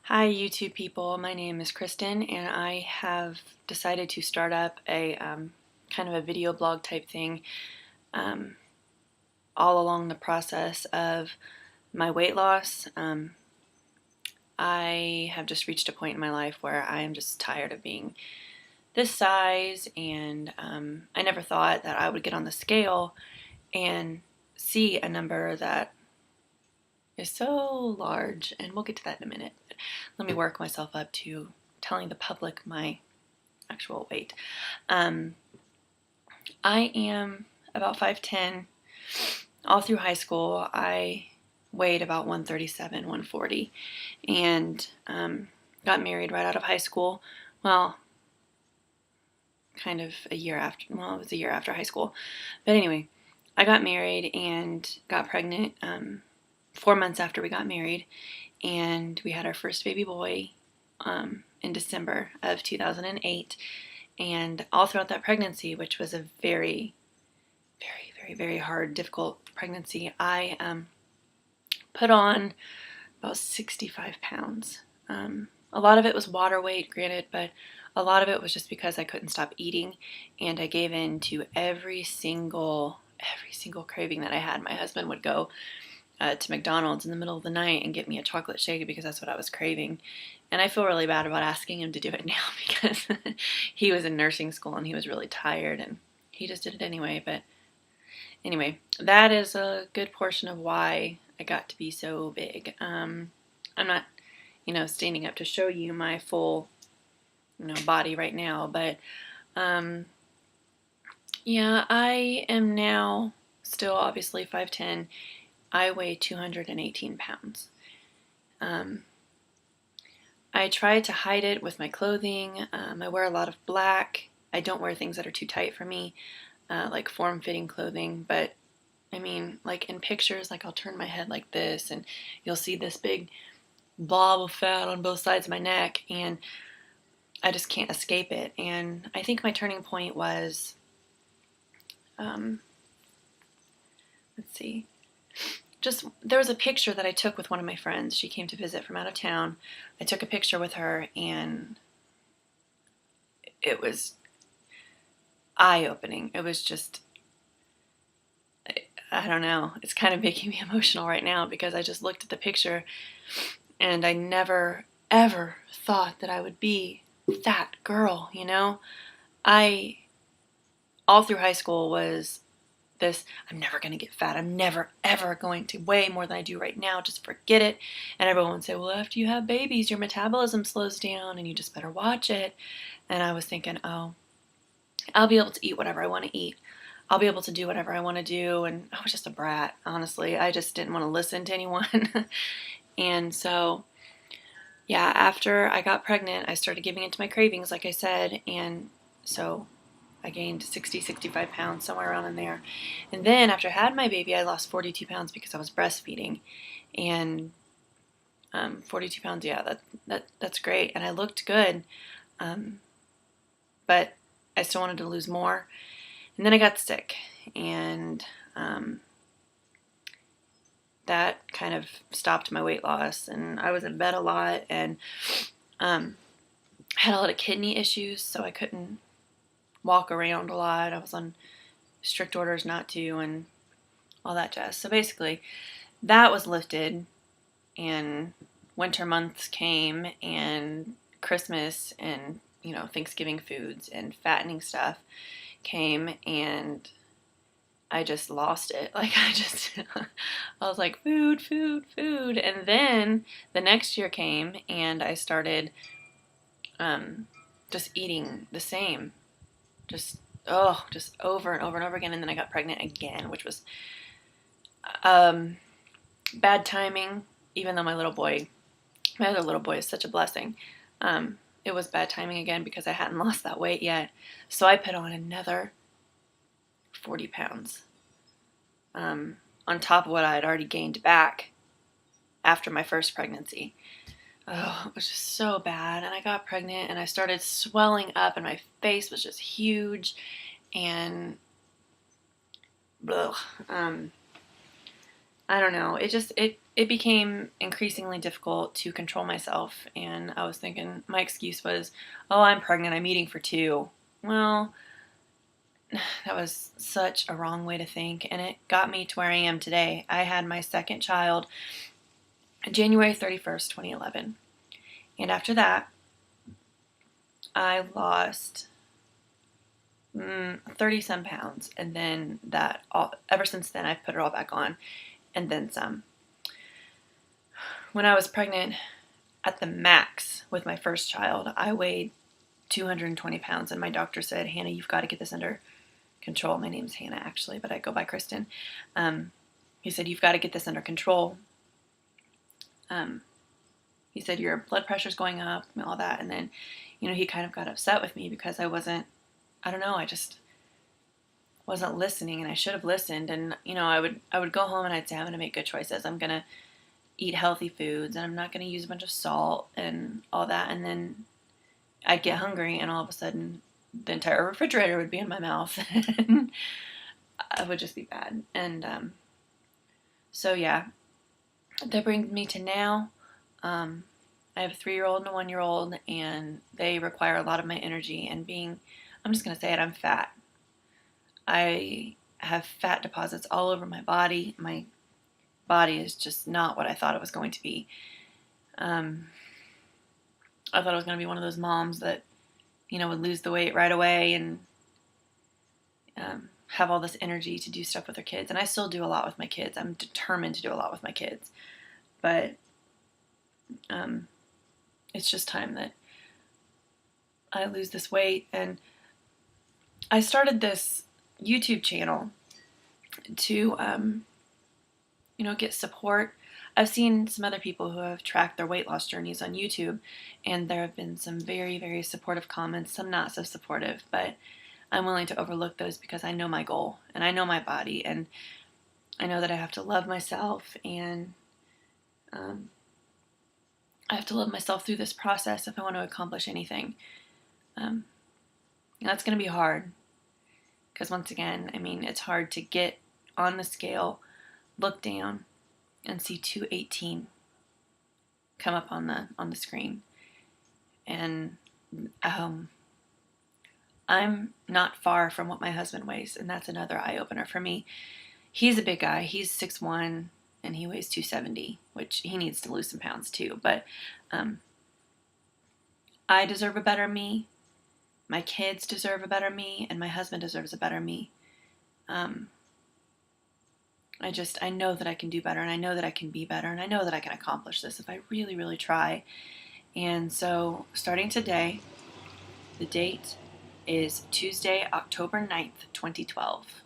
Hi YouTube people, my name is Kristen and I have decided to start up a kind of a video blog type thing um, all along the process of my weight loss. I have just reached a point in my life where I am just tired of being this size, and I never thought that I would get on the scale and see a number that is so large, and we'll get to that in a minute. Let me work myself up to telling the public my actual weight. I am about 5'10". All through high school, I weighed about 137, 140, and got married right out of high school. Well, kind of a year after, well, it was a year after high school. But anyway, I got married and got pregnant 4 months after we got married, and we had our first baby boy in December of 2008. And all throughout that pregnancy, which was a very, very, very, very hard, difficult pregnancy, I put on about 65 pounds. A lot of it was water weight, granted, but a lot of it was just because I couldn't stop eating, and I gave in to every single craving that I had. My husband would go to McDonald's in the middle of the night and get me a chocolate shake because that's what I was craving. And I feel really bad about asking him to do it now because he was in nursing school and he was really tired and he just did it anyway. But anyway, that is a good portion of why I got to be so big. I'm not, standing up to show you my full, body right now, but yeah, I am now still obviously 5'10". I weigh 218 pounds. I try to hide it with my clothing. I wear a lot of black. I don't wear things that are too tight for me, like form-fitting clothing. But I mean, like in pictures, like I'll turn my head like this and you'll see this big blob of fat on both sides of my neck, and I just can't escape it. And I think my turning point was, let's see, just there was a picture that I took with one of my friends. She came to visit from out of town. I took a picture with her and it was eye-opening. It was just, I don't know, it's kind of making me emotional right now because I just looked at the picture and I never ever thought that I would be that girl, I all through high school was this, I'm never going to get fat. I'm never, ever going to weigh more than I do right now. Just forget it. And everyone would say, well, after you have babies, your metabolism slows down and you just better watch it. And I was thinking, oh, I'll be able to eat whatever I want to eat. I'll be able to do whatever I want to do. And I was just a brat, honestly. I just didn't want to listen to anyone. And so, yeah, after I got pregnant, I started giving into my cravings, like I said. And so I gained 60, 65 pounds, somewhere around in there. And then after I had my baby, I lost 42 pounds because I was breastfeeding. And 42 pounds, yeah, that's great. And I looked good, but I still wanted to lose more. And then I got sick, and that kind of stopped my weight loss. And I was in bed a lot, and had a lot of kidney issues, so I couldn't walk around a lot. I was on strict orders not to and all that jazz. So basically that was lifted, and winter months came, and Christmas and Thanksgiving foods and fattening stuff came, and I just lost it. Like I was like, food, food, food. And then the next year came and I started just eating the same, just over and over and over again. And then I got pregnant again, which was bad timing, even though my other little boy is such a blessing. It was bad timing again because I hadn't lost that weight yet. So I put on another 40 pounds on top of what I had already gained back after my first pregnancy. Oh, it was just so bad. And I got pregnant and I started swelling up and my face was just huge and I don't know. It it became increasingly difficult to control myself, and I was thinking, my excuse was, oh, I'm pregnant, I'm eating for two. Well, that was such a wrong way to think, and it got me to where I am today. I had my second child January 31st, 2011. And after that, I lost 30 some pounds. And then ever since then, I've put it all back on and then some. When I was pregnant at the max with my first child, I weighed 220 pounds. And my doctor said, Hannah, you've got to get this under control. My name's Hannah, actually, but I go by Kristen. He said, you've got to get this under control. He said, your blood pressure's going up and all that. And then, he kind of got upset with me because I just wasn't listening, and I should have listened. And, I would go home and I'd say, I'm going to make good choices. I'm going to eat healthy foods, and I'm not going to use a bunch of salt and all that. And then I'd get hungry, and all of a sudden the entire refrigerator would be in my mouth. And it would just be bad. And so, yeah, that brings me to now. I have a 3-year-old and a 1-year-old, and they require a lot of my energy. And I'm just going to say it, I'm fat. I have fat deposits all over my body. My body is just not what I thought it was going to be. I thought it was going to be one of those moms that, would lose the weight right away and have all this energy to do stuff with their kids. And I still do a lot with my kids. I'm determined to do a lot with my kids. But it's just time that I lose this weight. And I started this YouTube channel to, get support. I've seen some other people who have tracked their weight loss journeys on YouTube, and there have been some very, very supportive comments, some not so supportive, but I'm willing to overlook those because I know my goal, and I know my body, and I know that I have to love myself, and I have to love myself through this process if I want to accomplish anything. That's going to be hard because, once again, it's hard to get on the scale, look down, and see 218 come up on the screen. And I'm not far from what my husband weighs, and that's another eye-opener for me. He's a big guy. He's 6'1", and he weighs 270, which he needs to lose some pounds too. But I deserve a better me. My kids deserve a better me, and my husband deserves a better me. I know that I can do better, and I know that I can be better, and I know that I can accomplish this if I really, really try. And so, starting today, the date is Tuesday, October 9th, 2012.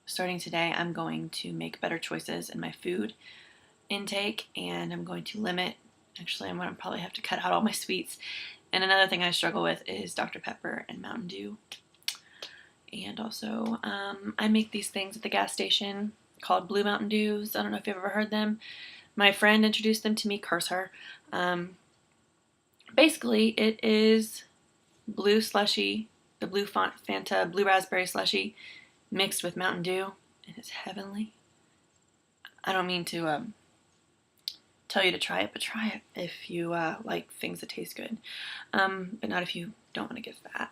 Starting today, I'm going to make better choices in my food intake, and I'm going to limit, actually, I'm going to probably have to cut out all my sweets. And another thing I struggle with is Dr. Pepper and Mountain Dew. And also, I make these things at the gas station called Blue Mountain Dews. I don't know if you've ever heard them. My friend introduced them to me, curse her. Basically, it is blue slushy, the blue Fanta, blue raspberry slushy, mixed with Mountain Dew, and it's heavenly. I don't mean to tell you to try it, but try it if you like things that taste good, but not if you don't want to get fat.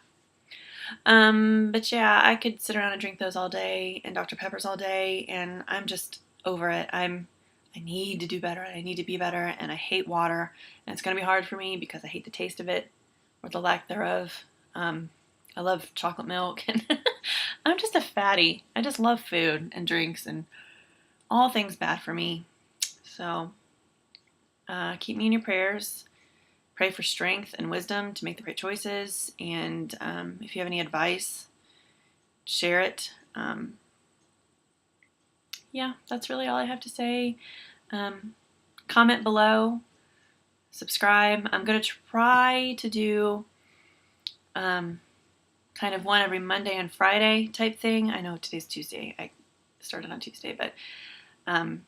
But yeah, I could sit around and drink those all day, and Dr. Peppers all day, and I'm just over it. I need to do better, and I need to be better, and I hate water, and it's going to be hard for me because I hate the taste of it, or the lack thereof. I love chocolate milk, and I'm just a fatty. I just love food and drinks and all things bad for me. So keep me in your prayers. Pray for strength and wisdom to make the right choices. And if you have any advice, share it. Yeah, that's really all I have to say. Comment below. Subscribe. I'm going to try to do kind of one every Monday and Friday type thing. I know today's Tuesday. I started on Tuesday, but I'm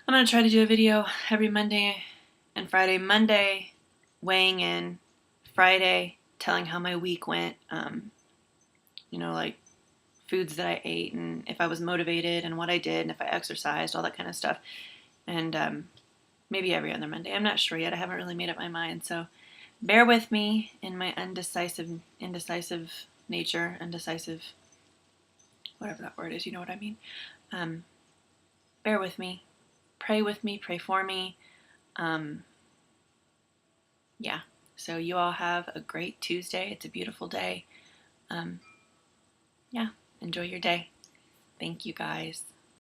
going to try to do a video every Monday and Friday. Monday, weighing in. Friday, telling how my week went. Like foods that I ate and if I was motivated and what I did and if I exercised, all that kind of stuff. And maybe every other Monday. I'm not sure yet. I haven't really made up my mind. So bear with me in my indecisive nature, indecisive, whatever that word is. You know what I mean? Bear with me. Pray with me. Pray for me. Yeah. So you all have a great Tuesday. It's a beautiful day. Yeah. Enjoy your day. Thank you guys.